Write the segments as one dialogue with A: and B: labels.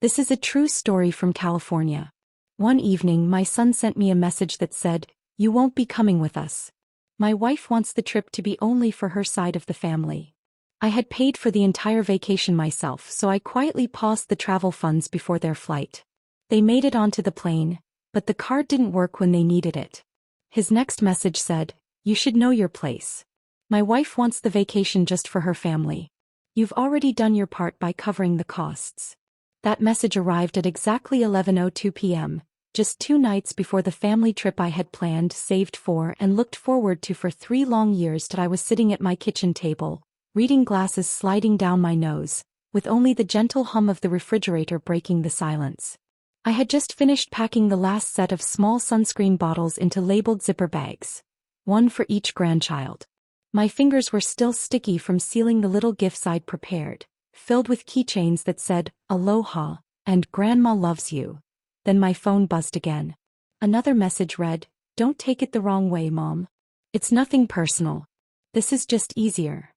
A: This is a true story from California. One evening, my son sent me a message that said, "You won't be coming with us. My wife wants the trip to be only for her side of the family." I had paid for the entire vacation myself, so I quietly paused the travel funds before their flight. They made it onto the plane, but the card didn't work when they needed it. His next message said, "You should know your place. My wife wants the vacation just for her family. You've already done your part by covering the costs." That message arrived at exactly 11:02 p.m., just 2 nights before the family trip I had planned, saved for, and looked forward to for 3 long years. I was sitting at my kitchen table, reading glasses sliding down my nose, with only the gentle hum of the refrigerator breaking the silence. I had just finished packing the last set of small sunscreen bottles into labeled zipper bags, one for each grandchild. My fingers were still sticky from sealing the little gifts I'd prepared, filled with keychains that said, "Aloha," and "Grandma loves you." Then my phone buzzed again. Another message read, "Don't take it the wrong way, Mom. It's nothing personal. This is just easier."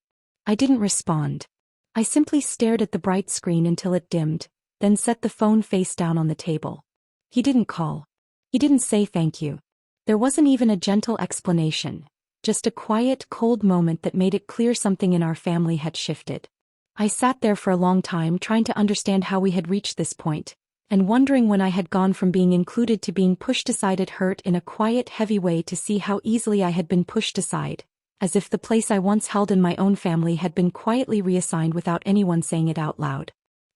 A: I didn't respond. I simply stared at the bright screen until it dimmed, then set the phone face down on the table. He didn't call. He didn't say thank you. There wasn't even a gentle explanation, just a quiet, cold moment that made it clear something in our family had shifted. I sat there for a long time trying to understand how we had reached this point, and wondering when I had gone from being included to being pushed aside. It hurt in a quiet, heavy way to see how easily I had been pushed aside, as if the place I once held in my own family had been quietly reassigned without anyone saying it out loud.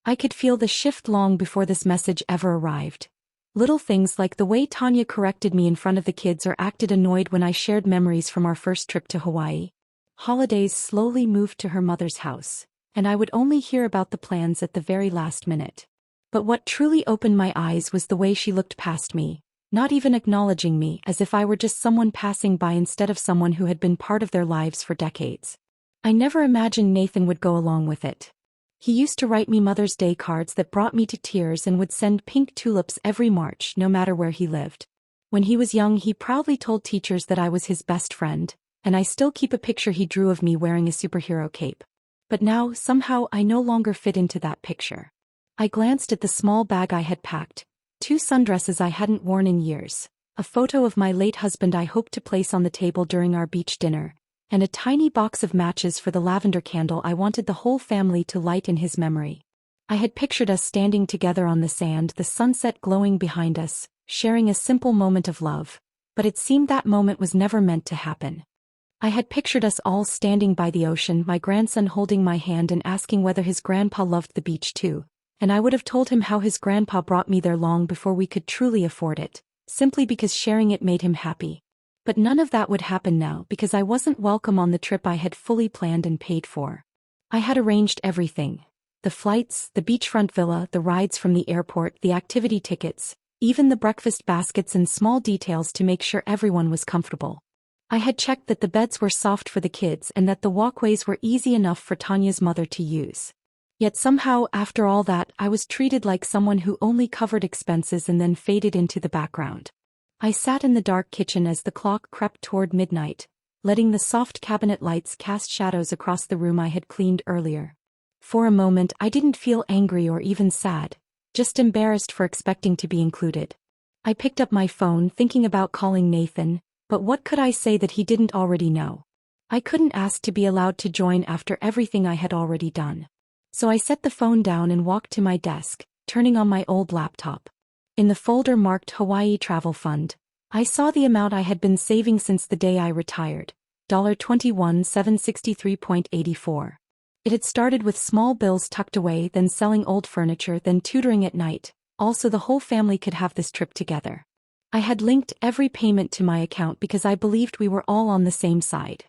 A: I could feel the shift long before this message ever arrived. Little things like the way Tanya corrected me in front of the kids or acted annoyed when I shared memories from our first trip to Hawaii. Holidays slowly moved to her mother's house, and I would only hear about the plans at the very last minute. But what truly opened my eyes was the way she looked past me, not even acknowledging me, as if I were just someone passing by instead of someone who had been part of their lives for decades. I never imagined Nathan would go along with it. He used to write me Mother's Day cards that brought me to tears and would send pink tulips every March, no matter where he lived. When he was young, he proudly told teachers that I was his best friend, and I still keep a picture he drew of me wearing a superhero cape. But now, somehow, I no longer fit into that picture. I glanced at the small bag I had packed, 2 sundresses I hadn't worn in years, a photo of my late husband I hoped to place on the table during our beach dinner, and a tiny box of matches for the lavender candle I wanted the whole family to light in his memory. I had pictured us standing together on the sand, the sunset glowing behind us, sharing a simple moment of love, but it seemed that moment was never meant to happen. I had pictured us all standing by the ocean, my grandson holding my hand and asking whether his grandpa loved the beach too, and I would have told him how his grandpa brought me there long before we could truly afford it, simply because sharing it made him happy. But none of that would happen now because I wasn't welcome on the trip I had fully planned and paid for. I had arranged everything. The flights, the beachfront villa, the rides from the airport, the activity tickets, even the breakfast baskets and small details to make sure everyone was comfortable. I had checked that the beds were soft for the kids and that the walkways were easy enough for Tanya's mother to use. Yet somehow, after all that, I was treated like someone who only covered expenses and then faded into the background. I sat in the dark kitchen as the clock crept toward midnight, letting the soft cabinet lights cast shadows across the room I had cleaned earlier. For a moment I didn't feel angry or even sad, just embarrassed for expecting to be included. I picked up my phone thinking about calling Nathan, but what could I say that he didn't already know? I couldn't ask to be allowed to join after everything I had already done. So I set the phone down and walked to my desk, turning on my old laptop. In the folder marked Hawaii Travel Fund, I saw the amount I had been saving since the day I retired, $21,763.84. It had started with small bills tucked away, then selling old furniture, then tutoring at night, also the whole family could have this trip together. I had linked every payment to my account because I believed we were all on the same side.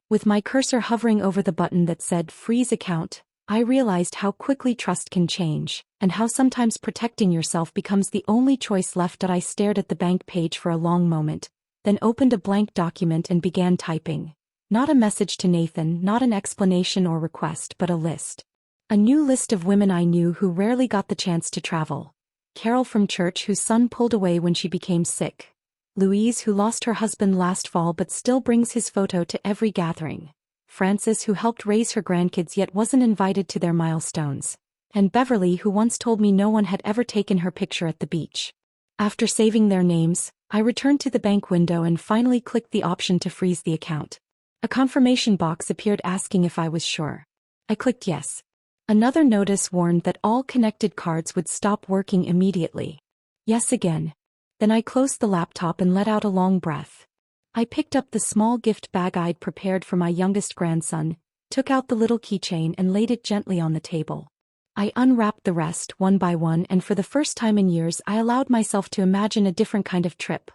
A: With my cursor hovering over the button that said Freeze Account, I realized how quickly trust can change, and how sometimes protecting yourself becomes the only choice left. I stared at the bank page for a long moment, then opened a blank document and began typing. Not a message to Nathan, not an explanation or request, but a list. A new list of women I knew who rarely got the chance to travel. Carol from church, whose son pulled away when she became sick. Louise, who lost her husband last fall but still brings his photo to every gathering. Frances, who helped raise her grandkids yet wasn't invited to their milestones. and Beverly, who once told me no one had ever taken her picture at the beach. After saving their names, I returned to the bank window and finally clicked the option to freeze the account. A confirmation box appeared asking if I was sure. I clicked yes. Another notice warned that all connected cards would stop working immediately. Yes again. Then I closed the laptop and let out a long breath. I picked up the small gift bag I'd prepared for my youngest grandson, took out the little keychain and laid it gently on the table. I unwrapped the rest one by one, and for the first time in years I allowed myself to imagine a different kind of trip.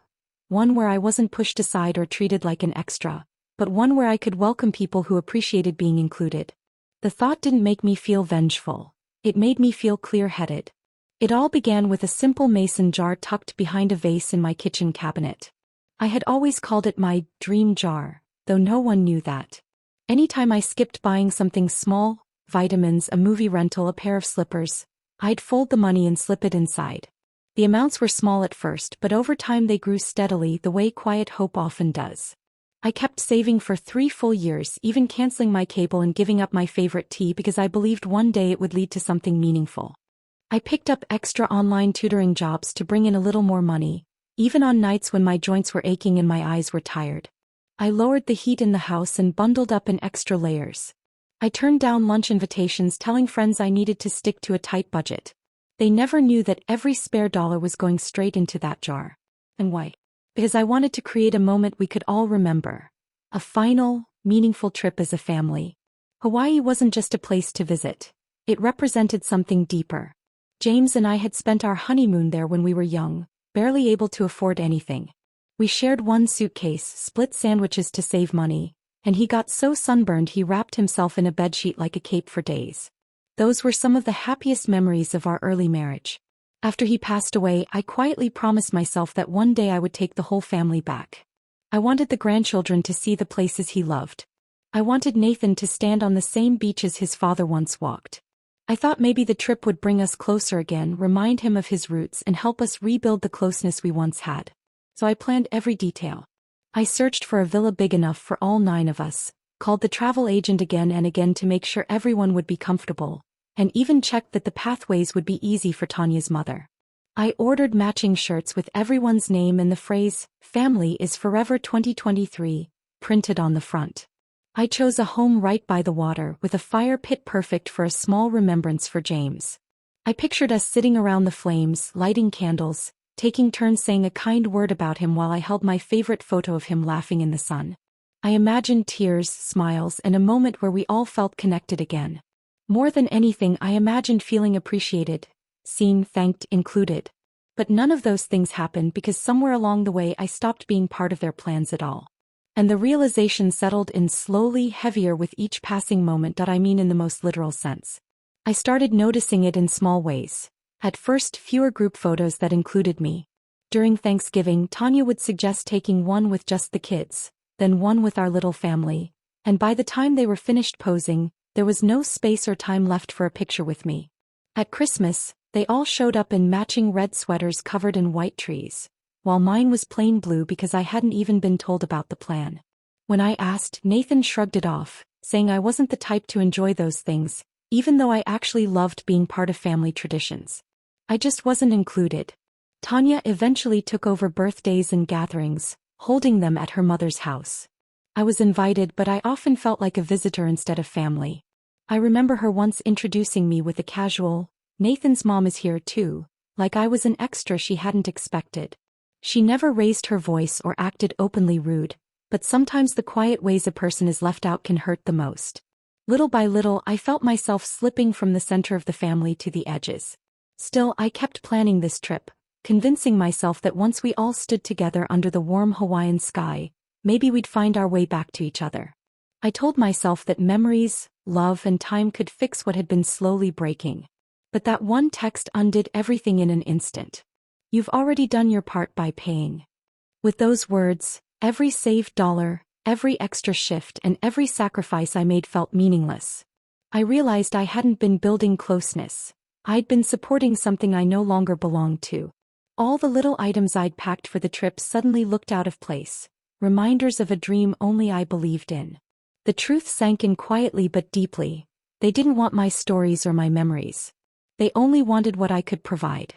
A: One where I wasn't pushed aside or treated like an extra, but one where I could welcome people who appreciated being included. The thought didn't make me feel vengeful. It made me feel clear-headed. It all began with a simple mason jar tucked behind a vase in my kitchen cabinet. I had always called it my dream jar, though no one knew that. Anytime I skipped buying something small, vitamins, a movie rental, a pair of slippers, I'd fold the money and slip it inside. The amounts were small at first, but over time they grew steadily, the way quiet hope often does. I kept saving for 3 full years, even canceling my cable and giving up my favorite tea because I believed one day it would lead to something meaningful. I picked up extra online tutoring jobs to bring in a little more money, even on nights when my joints were aching and my eyes were tired. I lowered the heat in the house and bundled up in extra layers. I turned down lunch invitations, telling friends I needed to stick to a tight budget. They never knew that every spare dollar was going straight into that jar. And why? Because I wanted to create a moment we could all remember. A final, meaningful trip as a family. Hawaii wasn't just a place to visit. It represented something deeper. James and I had spent our honeymoon there when we were young, barely able to afford anything. We shared one suitcase, split sandwiches to save money, and he got so sunburned he wrapped himself in a bedsheet like a cape for days. Those were some of the happiest memories of our early marriage. After he passed away, I quietly promised myself that one day I would take the whole family back. I wanted the grandchildren to see the places he loved. I wanted Nathan to stand on the same beaches his father once walked. I thought maybe the trip would bring us closer again, remind him of his roots and help us rebuild the closeness we once had. So I planned every detail. I searched for a villa big enough for all 9 of us, called the travel agent again and again to make sure everyone would be comfortable, and even checked that the pathways would be easy for Tanya's mother. I ordered matching shirts with everyone's name and the phrase, "Family is Forever 2023, printed on the front. I chose a home right by the water with a fire pit perfect for a small remembrance for James. I pictured us sitting around the flames, lighting candles, taking turns saying a kind word about him while I held my favorite photo of him laughing in the sun. I imagined tears, smiles, and a moment where we all felt connected again. More than anything, I imagined feeling appreciated, seen, thanked, included. But none of those things happened because somewhere along the way I stopped being part of their plans at all. And the realization settled in slowly, heavier with each passing moment. I mean in the most literal sense. I started noticing it in small ways. At first, fewer group photos that included me. During Thanksgiving, Tanya would suggest taking one with just the kids, then one with our little family, and by the time they were finished posing, there was no space or time left for a picture with me. At Christmas, they all showed up in matching red sweaters covered in white trees, while mine was plain blue because I hadn't even been told about the plan. When I asked, Nathan shrugged it off, saying I wasn't the type to enjoy those things, even though I actually loved being part of family traditions. I just wasn't included. Tanya eventually took over birthdays and gatherings, holding them at her mother's house. I was invited, but I often felt like a visitor instead of family. I remember her once introducing me with a casual, "Nathan's mom is here too," like I was an extra she hadn't expected. She never raised her voice or acted openly rude, but sometimes the quiet ways a person is left out can hurt the most. Little by little, I felt myself slipping from the center of the family to the edges. Still, I kept planning this trip, convincing myself that once we all stood together under the warm Hawaiian sky, maybe we'd find our way back to each other. I told myself that memories, love, and time could fix what had been slowly breaking. But that one text undid everything in an instant. "You've already done your part by paying." With those words, every saved dollar, every extra shift, and every sacrifice I made felt meaningless. I realized I hadn't been building closeness. I'd been supporting something I no longer belonged to. All the little items I'd packed for the trip suddenly looked out of place, reminders of a dream only I believed in. The truth sank in quietly but deeply. They didn't want my stories or my memories. They only wanted what I could provide.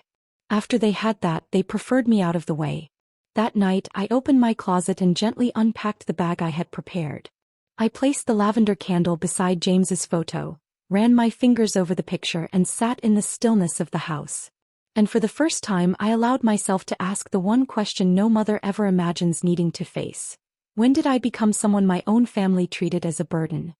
A: After they had that, they preferred me out of the way. That night, I opened my closet and gently unpacked the bag I had prepared. I placed the lavender candle beside James's photo, ran my fingers over the picture and sat in the stillness of the house. And for the first time I allowed myself to ask the one question no mother ever imagines needing to face. When did I become someone my own family treated as a burden?